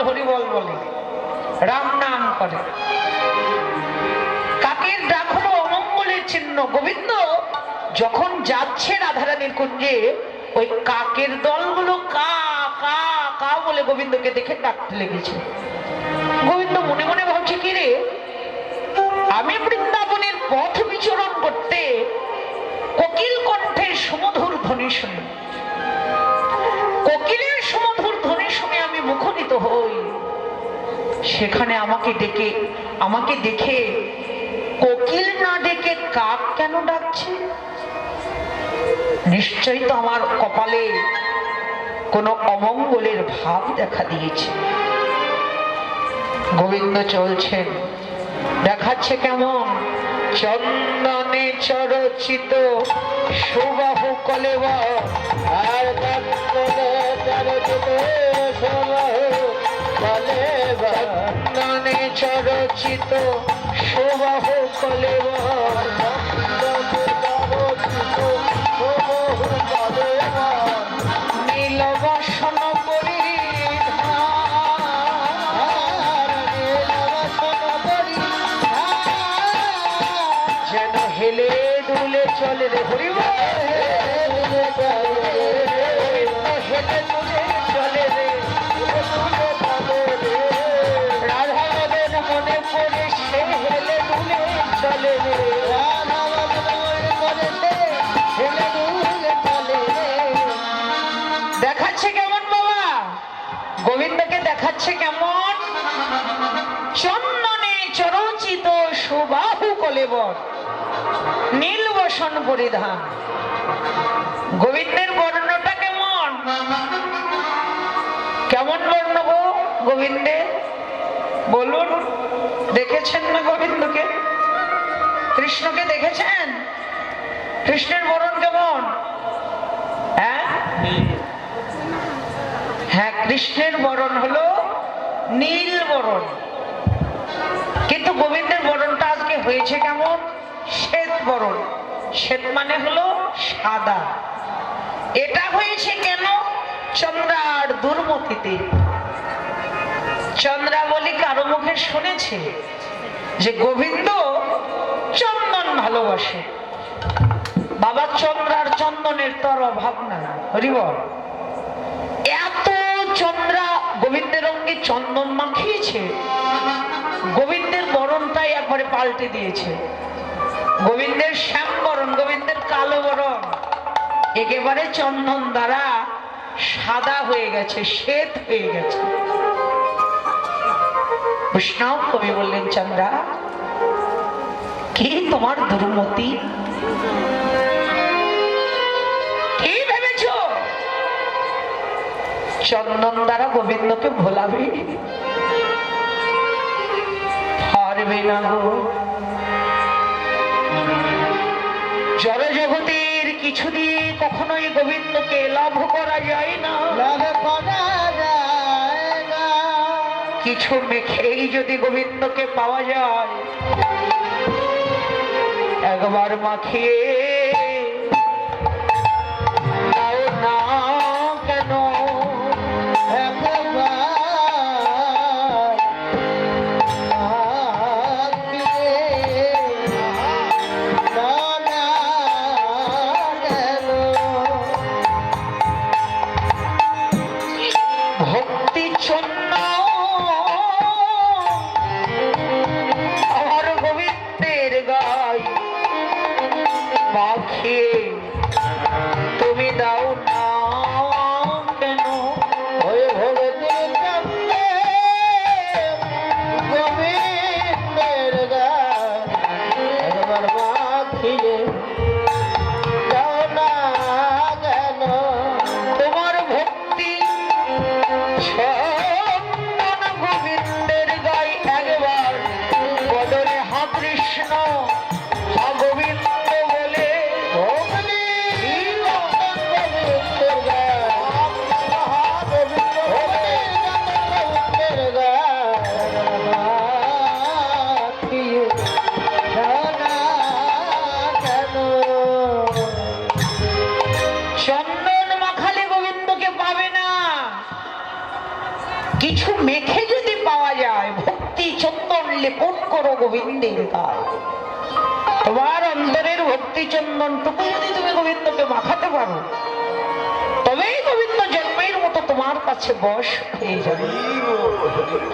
হরিবল বলে, রাম নাম করে। কাকের ডাক হলো অমঙ্গলের চিহ্ন। গোবিন্দ যখন যাচ্ছে রাধারানীর কুঞ্জে, ওই কাকের দলগুলো কা কা কা বলে গোবিন্দকে দেখে ডাকতে লেগেছে। গোবিন্দ মনে মনে ভাবছে, কি রে, আমি বৃন্দাবনের পথ বিচরণ করতে কোকিল কণ্ঠের সুমধুর ধ্বনি শুনি, কোকিলের সুমধুর ধ্বনি শুনে আমি মুখরিত হই, সেখানে আমাকে দেখে কোকিল না ডেকে কাক কেন ডাকছে? নিশ্চয়ই তো আমার কপালে কোনো অমঙ্গলের ভাব দেখা দিয়েছে। গোবিন্দ চলছেন, দেখাচ্ছে কেমন? চন্দনে চরচিত সুবাহু কলেবর, আর চন্দনে চরচিত সুবাহু কলেবর, নীলবসন যেন হেলে দুলে চলে রে হরিব, হেলে দুলে চলে রে রাধা মদন মনে পড়ে, সে হেলে দুলে চলে রে হেলে দুলে চলে রে। দেখাচ্ছে কেমন বাবা? গোবিন্দকে দেখাচ্ছে কেমন? চন্দনে চরচিত সুবাহু কলেবর, নীলবসন পরিধান। গোবিন্দের বর্ণটা কেমন? কেমন বর্ণ গো গোবিন্দের? বলুন, দেখেছেন না গোবিন্দকে? কৃষ্ণকে দেখেছেন? কৃষ্ণের বরণ কেমন? হ্যাঁ, কৃষ্ণের বরণ হলো নীল বরণ, কিন্তু গোবিন্দের বরণটা আজকে হয়েছে কেমন? শ্বেত বরণ। শ্বেত মানে হলো সাদা। এটা হয়েছে কেন? চন্দ্রার দুর্মতিতে। চন্দ্রাবলী কারো মুখে শুনেছে যে গোবিন্দ চন্দন ভালোবাসে। বাবা, চন্দ্রার চন্দনের তর অভাব না, হরিবল। এত চন্দ্রা গোবিন্দের অঙ্গে চন্দন মাখিয়েছে, গোবিন্দের বরণটাই একবারে পাল্টে দিয়েছে। গোবিন্দের শ্যাম বরণ, গোবিন্দের কালো বরণ একেবারে চন্দন দ্বারা সাদা হয়ে গেছে, শ্বেত হয়ে গেছে। বৈষ্ণব কবি বললেন, চন্দ্রা কি তোমার দুর্মতি? কি ভেবেছ চন্দন দ্বারা গোবিন্দকে ভোলাবে? পারবে না গো। জড় জগতের কিছু দিয়ে কখনোই গোবিন্দকে লাভ করা যায় না। কিছু মেখেই যদি গোবিন্দকে পাওয়া যায়, একবার মাখিয়ে দাও না কেন, ভক্তি চন্ন আমার গোবিন্দের গাই মাখিয়ে তুমি দাও না কেন? ওই ভগতের কাছে গোবিন্দের গাই একবার মাখিয়ে দাও না কেন? তোমার ভক্তি চন্দন গোবিন্দের গাই একবার বদলে হা কৃষ্ণ হা গোবিন্দ বলে চন্দন লেপন করো গোবিন্দের গায়ে। তোমার অন্তরের ভক্তি চন্দনটুকু যদি তুমি গোবিন্দকে মাখাতে পারো, তবেই গোবিন্দ জন্মের মতো তোমার কাছে বশ হয়ে যাবে।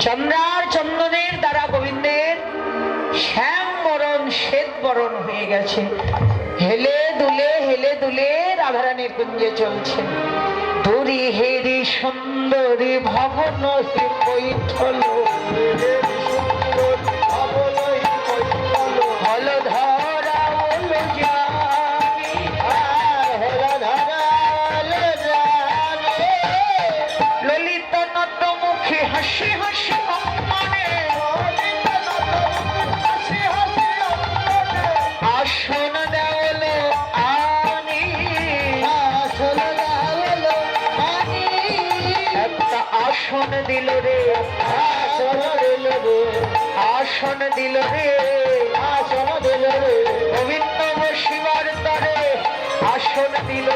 চন্দ্রার চন্দনের দ্বারা গোবিন্দের শ্যাম বরণ শ্বেত বরণ হয়ে গেছে। হেলে দুলে রাধারানীর কুঞ্জে চলছে। দূরি হেরি সুন্দরী ভবন কৈঠল, হলধরা হলো জানি, ললিত নতমুখী হাসি হাসি অঙ্গনে, আসন দেওয়ালো আনি, একটা আসন দিল রে, আসন দিল রে, গোবিন্দ বসিবার তরে আসন দিল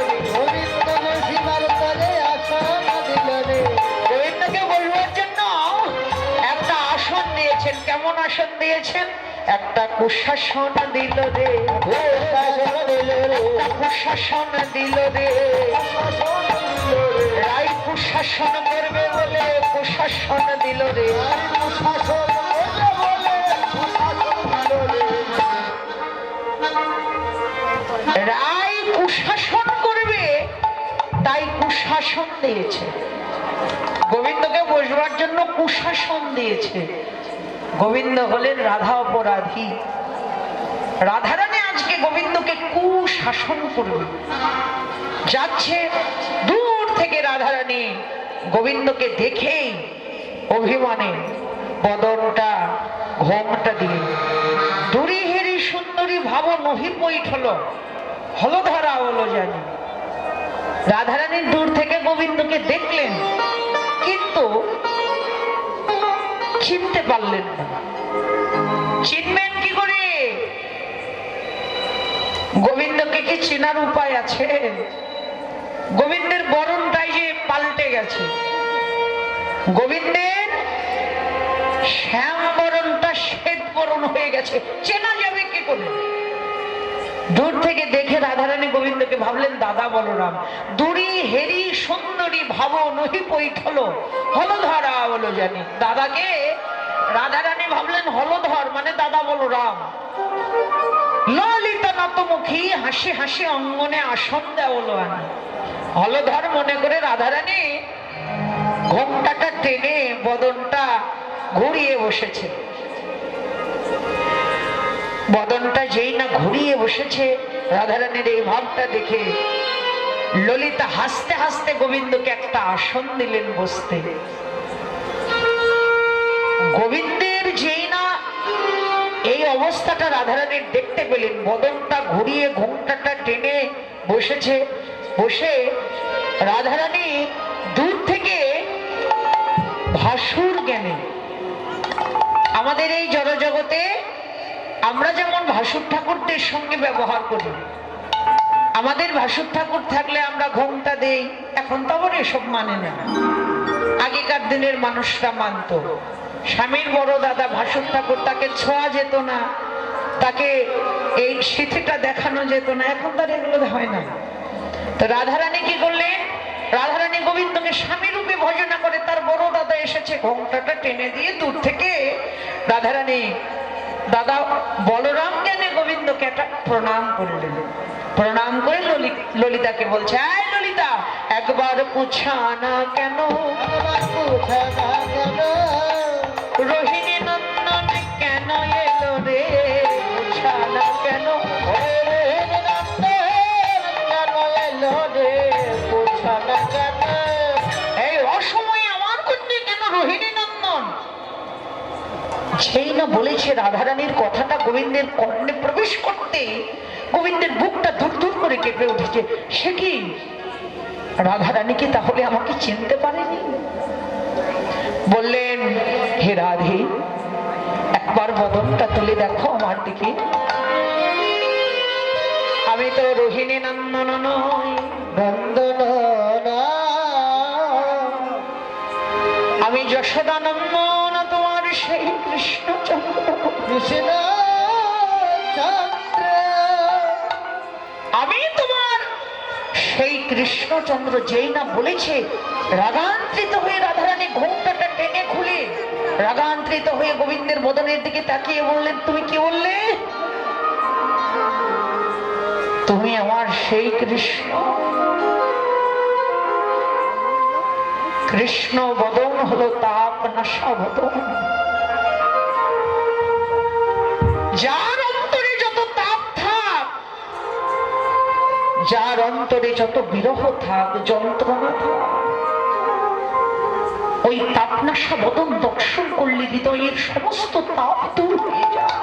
রে, গোবিন্দকে বলবার জন্য একটা আসন দিয়েছেন। কেমন আসন দিয়েছেন? একটা কুশাসন দিল রে, কুশাসন দিল রে, রাই কুশাসন করবে বলে কুশাসন দিল রে, রাই কুশাসন করবে তাই কুশাসন দিয়েছে। গোবিন্দকে বসবার জন্য কুশাসন দিয়েছে। গোবিন্দ হলেন রাধা অপরাধী। রাধারানী আজকে গোবিন্দকে কুশাসন করবে। যাচ্ছে দূর থেকে রাধারানী গোবিন্দকে দেখেই অভিমানে বদনটা ঘোমটা দিলেন। দূরি হেরি সুন্দরী ভাব নহি পৈঠল, হলধরা হলো জানি। রাধারানী দূর থেকে গোবিন্দকে দেখলেন, কিন্তু চিনতে পারলেন না। চিনবেন কি করে? গোবিন্দকে কি চেনার উপায় আছে? গোবিন্দের বরণটাই যে পাল্টে গেছে। গোবিন্দের শ্যাম বরণটা শ্বেত বরণ হয়ে গেছে, চেনা যাবে কি করে? দূর থেকে দেখে রাধারানী গোবিন্দকে ভাবলেন দাদা বলরাম। দূরি হেরি সুন্দরী ভাব নহি পৈঠল, হলধরা বলো জানি। দাদাকে রাধারানী ভাবলেন হলধর মানে দাদা বলরাম। ললিত নতমুখী হাসি হাসি অঙ্গনে আসন দেওয়ালো আনি। হলধর মনে করে রাধারানী ঘোমটাটা টেনে বদনটা ঘুরিয়ে বসেছে। বদনটা যেই না ঘুরিয়ে বসেছে, রাধারানীর এই ভাবটা দেখে ললিতা হাসতে হাসতে গোবিন্দকে একটা আসন দিলেন বসতে। গোবিন্দের যেই না এই অবস্থাটা রাধারানীর দেখতে পেলেন, বদনটা ঘুরিয়ে ঘোমটাটা টেনে বসেছে, বসে রাধারানী দূর থেকে ভাসুর জ্ঞানে, আমাদের এই জড়জগতে আমরা যেমন ভাসুর ঠাকুরদের সঙ্গে ব্যবহার করি, আমাদের ভাসুর ঠাকুর থাকলে আমরা ঘোমটা দেই। এখন তো আবার এসব মানে না। আগেকার দিনের মানুষরা মানত। স্বামীর বড় দাদা ভাসুর ঠাকুর, তাকে ছোঁয়া যেত না, তাকে এই সিথিটা দেখানো যেত না। এখন তার এগুলো হয় না। তো রাধারানী কি করলেন? রাধারানী গোবিন্দকে স্বামী রূপে ভজনা করে, তার বড় দাদা এসেছে, ঘোমটাটা টেনে দিয়ে দূর থেকে রাধারানী দাদা বলরাম জ্ঞানে গোবিন্দকে একটা প্রণাম করলেন। প্রণাম করে ললিতাকে বলছে, আয় ললিতা, একবার পুছানা কেন, রোহিণী নন্দন কেন এলো রে, পুছানা কেন, এই অসময়ে আমার কুঞ্জে কেন রোহিণী নন্দন? সেই না বলেছে রাধারানীর কথাটা গোবিন্দের কর্ণে প্রবেশ করতে গোবিন্দের বুকটা দূর দূর করে কেঁপে উঠেছে। সে কি রাধারানী কি তাহলে আমাকে চিনতে পারেনি? বললেন, হে রাধে, একবার বদনটা তুলে দেখো আমার দিকে। আমি তো রোহিণী নন্দন নই, নন্দন, আমি যশোদা নন্দন, তোমার সেই কৃষ্ণচন্দ্র, কৃষ্ণচন্দ্র, আমি তোমার সেই কৃষ্ণচন্দ্র। যেই না বলেছে, রাগান্ত্রিত হয়ে রাধারানী ঘোমটাটা টেনে খুলে রাগান্ত্রিত হয়ে গোবিন্দের বদনের দিকে তাকিয়ে বললেন, তুমি কি বললে? তুমি আমার সেই কৃষ্ণ। কৃষ্ণ বদন হলো তাপ নাশা বদন, যার অন্তরে যত তাপ থাক, যার অন্তরে যত বিরহ থাক, যন্ত্রণা থাক, ওই তাপনাশা বদন দর্শন করলে হৃদয়ের সমস্ত তাপ দূর হয়ে যায়।